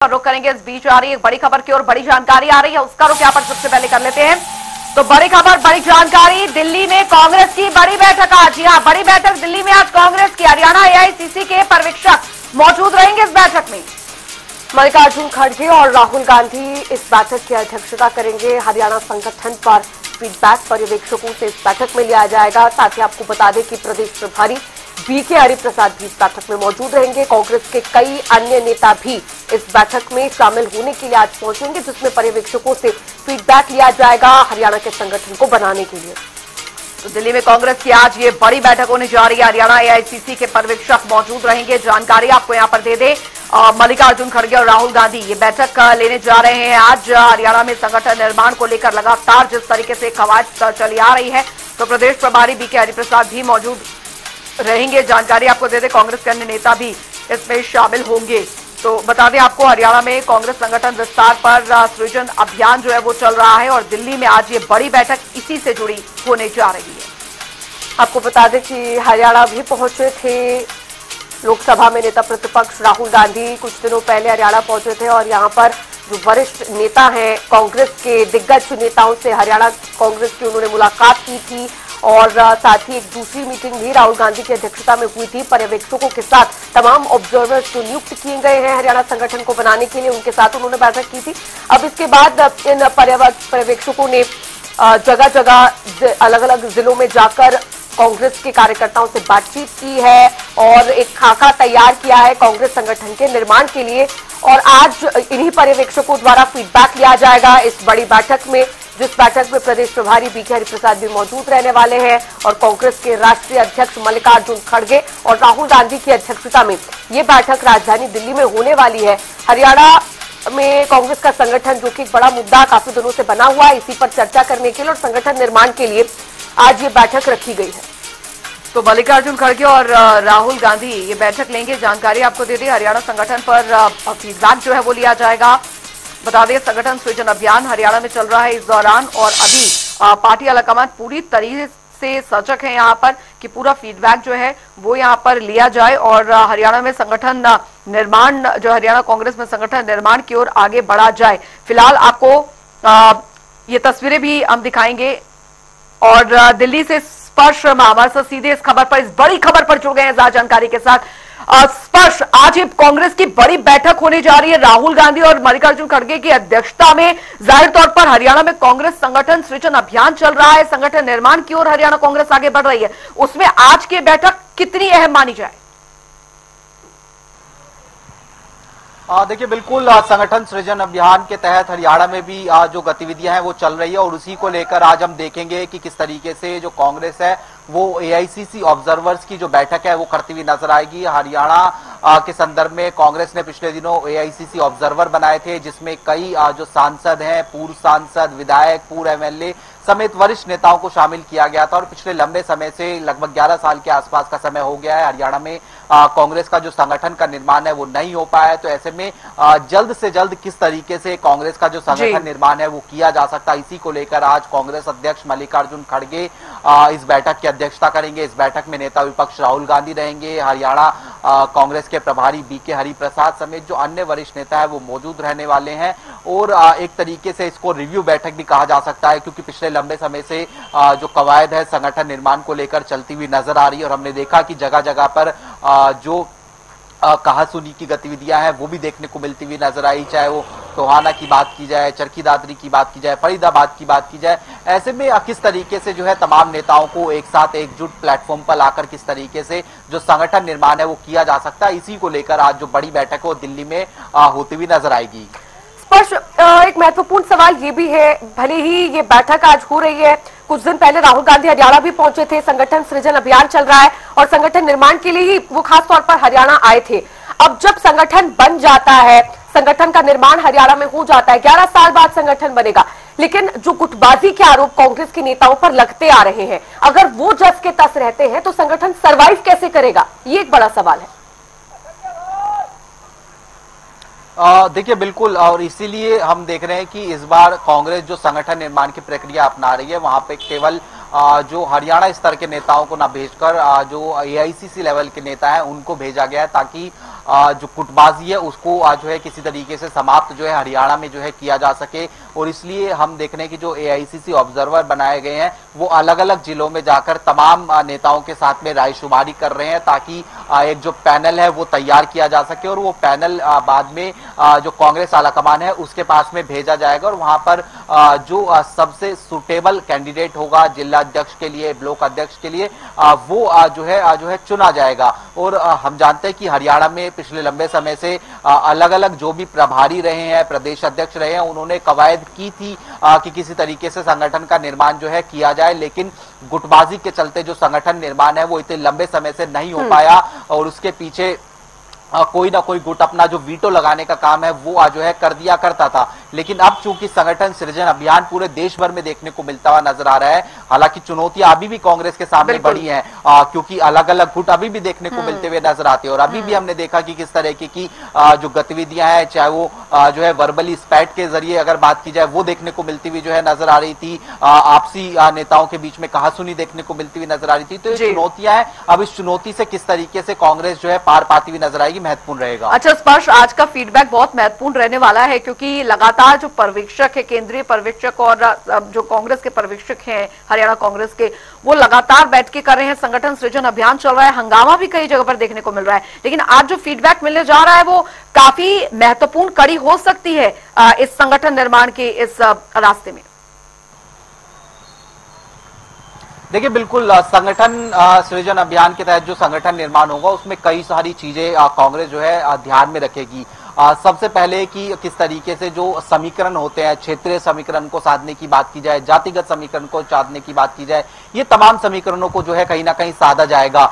रुक करेंगे। इस बीच आ रही है एक बड़ी खबर की और बड़ी जानकारी आ रही है, उसका रुख यहाँ पर सबसे पहले कर लेते हैं। तो बड़ी खबर, बड़ी जानकारी, दिल्ली में कांग्रेस की बड़ी बैठक आज। जी हाँ, बड़ी बैठक दिल्ली में आज कांग्रेस की। हरियाणा एआईसीसी के पर्यवेक्षक मौजूद रहेंगे इस बैठक में। मल्लिकार्जुन खड़गे और राहुल गांधी इस बैठक की अध्यक्षता करेंगे। हरियाणा संगठन पर फीडबैक पर्यवेक्षकों से इस बैठक में लिया जाएगा। साथ ही आपको बता दें कि प्रदेश प्रभारी बीके हरिप्रसाद भी इस बैठक में मौजूद रहेंगे। कांग्रेस के कई अन्य नेता भी इस बैठक में शामिल होने के लिए आज पहुंचेंगे, जिसमें पर्यवेक्षकों से फीडबैक लिया जाएगा हरियाणा के संगठन को बनाने के लिए। तो दिल्ली में कांग्रेस की आज ये बड़ी बैठक होने जा रही है। हरियाणा एआईसीसी के पर्यवेक्षक मौजूद रहेंगे। जानकारी आपको यहां पर दे दे, मल्लिकार्जुन खड़गे और राहुल गांधी ये बैठक लेने जा रहे हैं आज। हरियाणा में संगठन निर्माण को लेकर लगातार जिस तरीके से कवायद चली आ रही है, तो प्रदेश प्रभारी बीके हरिप्रसाद भी मौजूद रहेंगे। जानकारी आपको दे दें, कांग्रेस के अन्य नेता भी इसमें शामिल होंगे। तो बता दें आपको, हरियाणा में कांग्रेस संगठन विस्तार पर सृजन अभियान जो है वो चल रहा है और दिल्ली में आज ये बड़ी बैठक इसी से जुड़ी होने जा रही है। आपको बता दें कि हरियाणा भी पहुंचे थे लोकसभा में नेता प्रतिपक्ष राहुल गांधी कुछ दिनों पहले हरियाणा पहुंचे थे और यहां पर जो वरिष्ठ नेता हैं कांग्रेस के दिग्गज नेताओं से हरियाणा कांग्रेस की उन्होंने मुलाकात की थी और साथ ही एक दूसरी मीटिंग भी राहुल गांधी की अध्यक्षता में हुई थी। पर्यवेक्षकों के साथ तमाम ऑब्जर्वर्स जो नियुक्त किए गए हैं हरियाणा संगठन को बनाने के लिए, उनके साथ उन्होंने बैठक की थी। अब इसके बाद इन पर्यवेक्षकों ने जगह जगह अलग अलग जिलों में जाकर कांग्रेस के कार्यकर्ताओं से बातचीत की है और एक खाका तैयार किया है कांग्रेस संगठन के निर्माण के लिए। और आज इन्हीं पर्यवेक्षकों द्वारा फीडबैक लिया जाएगा इस बड़ी बैठक में, जिस बैठक में प्रदेश प्रभारी बीके हरिप्रसाद भी मौजूद रहने वाले हैं और कांग्रेस के राष्ट्रीय अध्यक्ष मल्लिकार्जुन खड़गे और राहुल गांधी की अध्यक्षता में ये बैठक राजधानी दिल्ली में होने वाली है। हरियाणा में कांग्रेस का संगठन जो कि एक बड़ा मुद्दा काफी दिनों से बना हुआ है, इसी पर चर्चा करने के लिए और संगठन निर्माण के लिए आज ये बैठक रखी गई है। तो मल्लिकार्जुन खड़गे और राहुल गांधी ये बैठक लेंगे। जानकारी आपको दे दें, हरियाणा संगठन पर फीडबैक जो है वो लिया जाएगा। बता दें, संगठन सृजन अभियान हरियाणा में चल रहा है इस दौरान और अभी पार्टी आलाकमान पूरी तरीके से सजग है यहाँ पर कि पूरा फीडबैक जो है वो यहाँ पर लिया जाए और हरियाणा में संगठन निर्माण जो हरियाणा कांग्रेस में संगठन निर्माण की ओर आगे बढ़ा जाए। फिलहाल आपको ये तस्वीरें भी हम दिखाएंगे और दिल्ली से स्पर्श हमारे साथ सीधे इस खबर पर, इस बड़ी खबर पर जुड़ गए हैं ज्यादा जानकारी के साथ। स्पर्श, आज ये कांग्रेस की बड़ी बैठक होने जा रही है राहुल गांधी और मल्लिकार्जुन खड़गे की अध्यक्षता में। जाहिर तौर पर हरियाणा में कांग्रेस संगठन सृजन अभियान चल रहा है, संगठन निर्माण की ओर हरियाणा कांग्रेस आगे बढ़ रही है, उसमें आज की बैठक कितनी अहम मानी जाए? देखिए, बिल्कुल संगठन सृजन अभियान के तहत हरियाणा में भी जो गतिविधियां हैं वो चल रही है और उसी को लेकर आज हम देखेंगे कि किस तरीके से जो कांग्रेस है वो एआईसीसी ऑब्जर्वर्स की जो बैठक है वो करती हुई नजर आएगी। हरियाणा के संदर्भ में कांग्रेस ने पिछले दिनों एआईसीसी ऑब्जर्वर बनाए थे, जिसमें कई जो सांसद हैं, पूर्व सांसद, विधायक, पूर्व एमएलए समेत वरिष्ठ नेताओं को शामिल किया गया था और पिछले लंबे समय से लगभग 11 साल के आसपास का समय हो गया है हरियाणा में कांग्रेस का जो संगठन का निर्माण है वो नहीं हो पाया है। तो ऐसे में जल्द से जल्द किस तरीके से कांग्रेस का जो संगठन निर्माण है वो किया जा सकता है, इसी को लेकर आज कांग्रेस अध्यक्ष मल्लिकार्जुन खड़गे इस बैठक की अध्यक्षता करेंगे। इस बैठक में नेता विपक्ष राहुल गांधी रहेंगे, हरियाणा कांग्रेस के प्रभारी बीके हरिप्रसाद समेत जो अन्य वरिष्ठ नेता है वो मौजूद रहने वाले हैं और एक तरीके से इसको रिव्यू बैठक भी कहा जा सकता है, क्योंकि पिछले लंबे समय से जो कवायद है संगठन निर्माण को लेकर चलती हुई नजर आ रही है और हमने देखा कि जगह जगह पर जो कहासुनी की गतिविधियां हैं वो भी देखने को मिलती हुई नजर आई, चाहे वो टोहाना की बात की जाए, चरखी दादरी की बात की जाए, फरीदाबाद की बात की जाए। ऐसे में किस तरीके से जो है तमाम नेताओं को एक साथ एकजुट प्लेटफॉर्म पर लाकर किस तरीके से जो संगठन निर्माण है वो किया जा सकता है, इसी को लेकर आज जो बड़ी बैठक है वो दिल्ली में होती हुई नजर आएगी। स्पर्श, एक महत्वपूर्ण सवाल ये भी है, भले ही ये बैठक आज हो रही है, कुछ दिन पहले राहुल गांधी हरियाणा भी पहुंचे थे, संगठन सृजन अभियान चल रहा है और संगठन निर्माण के लिए ही वो खास तौर पर हरियाणा आए थे। अब जब संगठन बन जाता है, संगठन का निर्माण हरियाणा में हो जाता है, 11 साल बाद संगठन बनेगा, लेकिन जो गुटबाजी के आरोप कांग्रेस के नेताओं पर लगते आ रहे हैं, अगर वो जस के तस रहते हैं तो संगठन सर्वाइव कैसे करेगा, ये एक बड़ा सवाल है। देखिए, बिल्कुल, और इसीलिए हम देख रहे हैं कि इस बार कांग्रेस जो संगठन निर्माण की प्रक्रिया अपना रही है वहां पे केवल जो हरियाणा स्तर के नेताओं को ना भेजकर जो एआईसीसी लेवल के नेता हैं उनको भेजा गया है, ताकि जो गुटबाजी है उसको जो है किसी तरीके से समाप्त जो है हरियाणा में जो है किया जा सके। और इसलिए हम देख रहे हैं कि जो एआईसीसी ऑब्जर्वर बनाए गए हैं वो अलग अलग जिलों में जाकर तमाम नेताओं के साथ में रायशुमारी कर रहे हैं, ताकि एक जो पैनल है वो तैयार किया जा सके और वो पैनल बाद में जो कांग्रेस आलाकमान है उसके पास में भेजा जाएगा और वहां पर जो सबसे सुटेबल कैंडिडेट होगा जिला अध्यक्ष के लिए, ब्लॉक अध्यक्ष के लिए, वो जो है चुना जाएगा। और हम जानते हैं कि हरियाणा में पिछले लंबे समय से अलग अलग जो भी प्रभारी रहे हैं, प्रदेश अध्यक्ष रहे हैं, उन्होंने कवायद की थी कि किसी तरीके से संगठन का निर्माण जो है किया जाए, लेकिन गुटबाजी के चलते जो संगठन निर्माण है वो इतने लंबे समय से नहीं हो पाया और उसके पीछे कोई ना कोई गुट अपना जो वीटो लगाने का काम है वो जो है कर दिया करता था। लेकिन अब चूंकि संगठन सृजन अभियान पूरे देश भर में देखने को मिलता हुआ नजर आ रहा है, हालांकि चुनौतियां अभी भी कांग्रेस के सामने बड़ी हैं, क्योंकि अलग अलग गुट अभी भी देखने को मिलते हुए नजर आते हैं। और अभी भी हमने देखा कि किस तरह की जो गतिविधियां हैं, चाहे वो जो है वर्बली स्पैट के जरिए अगर बात की जाए वो देखने को मिलती हुई जो है नजर आ रही थी, आपसी नेताओं के बीच में कहासुनी देखने को मिलती हुई नजर आ रही थी। तो ये चुनौतियां हैं, अब इस चुनौती से किस तरीके से कांग्रेस जो है पार पाती हुई नजर आएगी महत्वपूर्ण रहेगा। अच्छा स्पर्श, आज का फीडबैक बहुत महत्वपूर्ण रहने वाला है, क्योंकि लगातार जो पर्यवेक्षक है, केंद्रीय पर्यवेक्षक और जो कांग्रेस के पर्यवेक्षक हैं हरियाणा कांग्रेस के, वो लगातार बैठ के कर रहे हैं, संगठन सृजन अभियान चल रहा है, हंगामा भी कई जगह पर देखने को मिल रहा है। लेकिन आज जो फीडबैक मिलने जा रहा है वो काफी महत्वपूर्ण कड़ी हो सकती है इस संगठन निर्माण के इस रास्ते में। देखिए बिल्कुल, संगठन सृजन अभियान के तहत जो संगठन निर्माण होगा उसमें कई सारी चीजें कांग्रेस जो है ध्यान में रखेगी। सबसे पहले कि किस तरीके से जो समीकरण होते हैं, क्षेत्रीय समीकरण को साधने की बात की जाए, जातिगत समीकरण को साधने की बात की जाए, ये तमाम समीकरणों को जो है कहीं ना कहीं साधा जाएगा।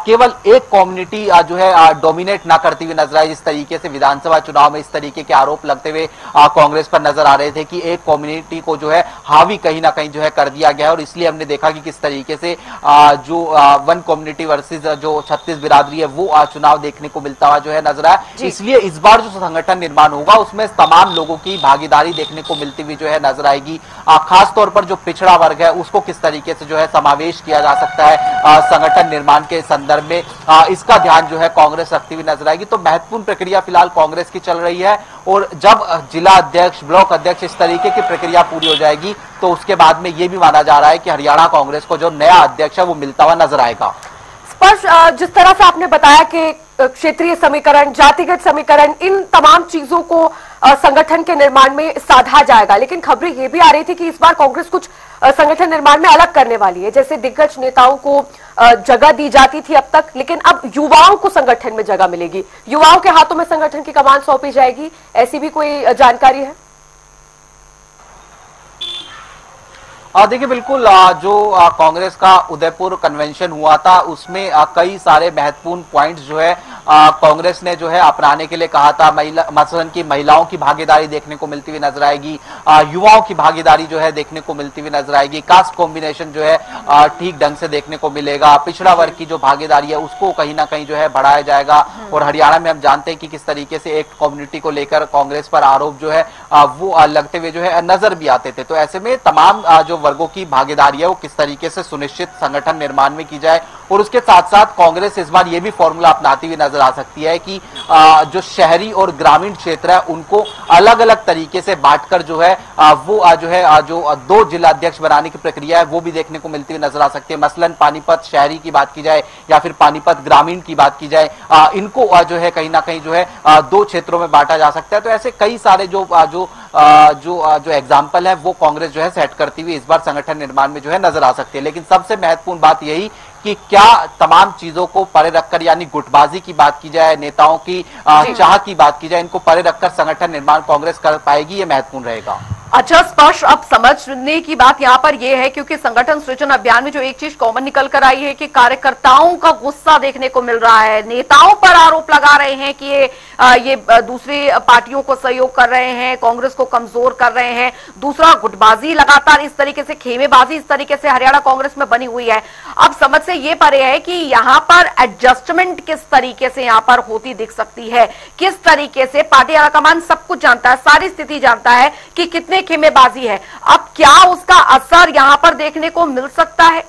केवल एक कम्युनिटी जो है डोमिनेट ना करती हुई नजर आए, जिस तरीके से विधानसभा चुनाव में इस तरीके के आरोप लगते हुए कांग्रेस पर नजर आ रहे थे कि एक कम्युनिटी को जो है हावी कहीं ना कहीं जो है कर दिया गया है। और इसलिए हमने देखा कि किस तरीके से जो वन कम्युनिटी वर्सेस जो 36 बिरादरी है वो चुनाव देखने को मिलता हुआ जो है नजर आया। इसलिए इस बार जो संगठन निर्माण होगा उसमें तमाम लोगों की भागीदारी देखने को मिलती हुई जो है नजर आएगी। खास तौर पर जो पिछड़ा वर्ग है उसको किस तरीके से जो है समावेश किया जा सकता है संगठन निर्माण के संदर्भ में, इसका ध्यान जो है कांग्रेस रखती हुई नजर आएगी। तो महत्वपूर्ण प्रक्रिया फिलहाल कांग्रेस की चल रही है और जब जिला अध्यक्ष, ब्लॉक अध्यक्ष इस तरीके की प्रक्रिया पूरी हो जाएगी तो उसके बाद में यह भी माना जा रहा है कि हरियाणा कांग्रेस को जो नया अध्यक्ष है वो मिलता हुआ नजर आएगा। स्पर्श, जिस तरह से आपने बताया कि क्षेत्रीय समीकरण, जातिगत समीकरण, इन तमाम चीजों को संगठन के निर्माण में साधा जाएगा, लेकिन खबरें ये भी आ रही थी कि इस बार कांग्रेस कुछ संगठन निर्माण में अलग करने वाली है। जैसे दिग्गज नेताओं को जगह दी जाती थी अब तक, लेकिन अब युवाओं को संगठन में जगह मिलेगी, युवाओं के हाथों में संगठन की कमान सौंपी जाएगी, ऐसी भी कोई जानकारी है? देखिए बिल्कुल, जो कांग्रेस का उदयपुर कन्वेंशन हुआ था उसमें कई सारे महत्वपूर्ण पॉइंट्स जो है कांग्रेस ने जो है अपनाने के लिए कहा था। मसलन की महिलाओं की भागीदारी देखने को मिलती हुई नजर आएगी, युवाओं की भागीदारी जो है देखने को मिलती हुई नजर आएगी, कास्ट कॉम्बिनेशन जो है ठीक ढंग से देखने को मिलेगा, पिछड़ा वर्ग की जो भागीदारी है उसको कहीं ना कहीं जो है बढ़ाया जाएगा। और हरियाणा में हम जानते हैं कि किस तरीके से एक कम्युनिटी को लेकर कांग्रेस पर आरोप जो है वो लगते हुए जो है नजर भी आते थे। तो ऐसे में तमाम जो वर्गों की भागीदारी है वो किस तरीके से सुनिश्चित संगठन निर्माण में की जाए। और उसके साथ साथ कांग्रेस इस बार ये भी फॉर्मूला अपनाती हुई नजर आ सकती है कि जो शहरी और ग्रामीण क्षेत्र है उनको अलग अलग तरीके से बांटकर जो है वो जो है जो 2 जिला अध्यक्ष बनाने की प्रक्रिया है वो भी देखने को मिलती हुई नजर आ सकती है। मसलन पानीपत शहरी की बात की जाए या फिर पानीपत ग्रामीण की बात की जाए, इनको जो है कहीं ना कहीं जो है 2 क्षेत्रों में बांटा जा सकता है। तो ऐसे कई सारे जो एग्जाम्पल है वो कांग्रेस जो है सेट करती हुई इस बार संगठन निर्माण में जो है नजर आ सकती है। लेकिन सबसे महत्वपूर्ण बात यही कि क्या तमाम चीजों को परे रखकर, यानी गुटबाजी की बात की जाए, नेताओं की चाह की बात की जाए, इनको परे रखकर संगठन निर्माण कांग्रेस कर पाएगी, ये महत्वपूर्ण रहेगा। अच्छा स्पर्श, अब समझने की बात यहाँ पर यह है, क्योंकि संगठन सृजन अभियान में जो एक चीज कॉमन निकल कर आई है कि कार्यकर्ताओं का गुस्सा देखने को मिल रहा है, नेताओं पर आरोप लगा रहे हैं कि ये दूसरी पार्टियों को सहयोग कर रहे हैं, कांग्रेस को कमजोर कर रहे हैं। दूसरा, गुटबाजी लगातार इस तरीके से, खेमेबाजी इस तरीके से हरियाणा कांग्रेस में बनी हुई है। अब समझ से ये परे है कि यहाँ पर एडजस्टमेंट किस तरीके से यहाँ पर होती दिख सकती है, किस तरीके से पार्टी आलाकमान सब कुछ जानता है, सारी स्थिति जानता है कि कितने में खेमेबाजी है। अब क्या उसका असर यहां पर देखने को मिल सकता है?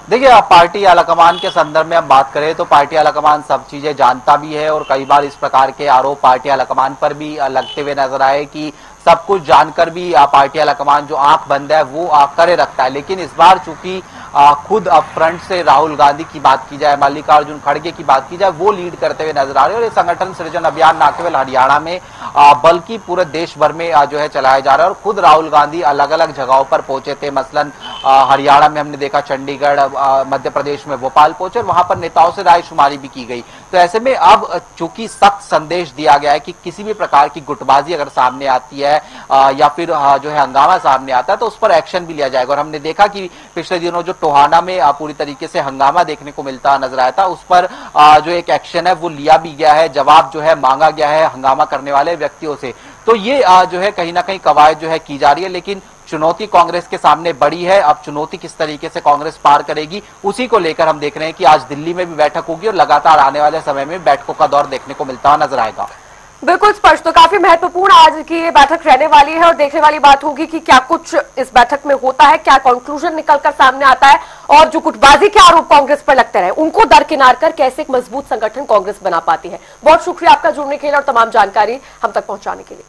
देखिए, पार्टी आलाकमान के संदर्भ में हम बात करें तो पार्टी आलाकमान सब चीजें जानता भी है और कई बार इस प्रकार के आरोप पार्टी आलाकमान पर भी लगते हुए नजर आए कि सब कुछ जानकर भी पार्टी आलाकमान जो आंख बंद है वो करे रखता है। लेकिन इस बार चूंकि खुद अप फ्रंट से राहुल गांधी की बात की जाए, मल्लिकार्जुन खड़गे की बात की जाए, वो लीड करते हुए नजर आ रहे हैं और ये संगठन सृजन अभियान न केवल हरियाणा में बल्कि पूरे देश भर में जो है चलाया जा रहा है। और खुद राहुल गांधी अलग अलग जगहों पर पहुंचे थे, मसलन हरियाणा में हमने देखा चंडीगढ़, मध्य प्रदेश में भोपाल पहुंचे और वहां पर नेताओं से रायशुमारी भी की गई। तो ऐसे में अब चूंकि सख्त संदेश दिया गया है कि किसी भी प्रकार की गुटबाजी अगर सामने आती है या फिर जो है हंगामा सामने आता है तो उस पर एक्शन भी लिया जाएगा। और हमने देखा कि पिछले दिनों जो टोहाना में पूरी तरीके से हंगामा देखने को मिलता नजर आया था, उस पर जो एक एक्शन है वो लिया भी गया है, जवाब जो है मांगा गया है हंगामा करने वाले व्यक्तियों से। तो ये जो है कहीं ना कहीं कवायद जो है की जा रही है, लेकिन चुनौती कांग्रेस के सामने बड़ी है। अब चुनौती किस तरीके से कांग्रेस पार करेगी उसी को लेकर हम देख रहे हैं कि आज दिल्ली में भी बैठक होगी और लगातार आने वाले समय में बैठकों का दौर देखने को मिलता नजर आएगा। बिल्कुल स्पष्ट, तो काफी महत्वपूर्ण आज की ये बैठक रहने वाली है और देखने वाली बात होगी कि क्या कुछ इस बैठक में होता है, क्या कंक्लूजन निकलकर सामने आता है और जो गुटबाजी के आरोप कांग्रेस पर लगते रहे उनको दरकिनार कर कैसे एक मजबूत संगठन कांग्रेस बना पाती है। बहुत शुक्रिया आपका जुड़ने के लिए और तमाम जानकारी हम तक पहुंचाने के लिए।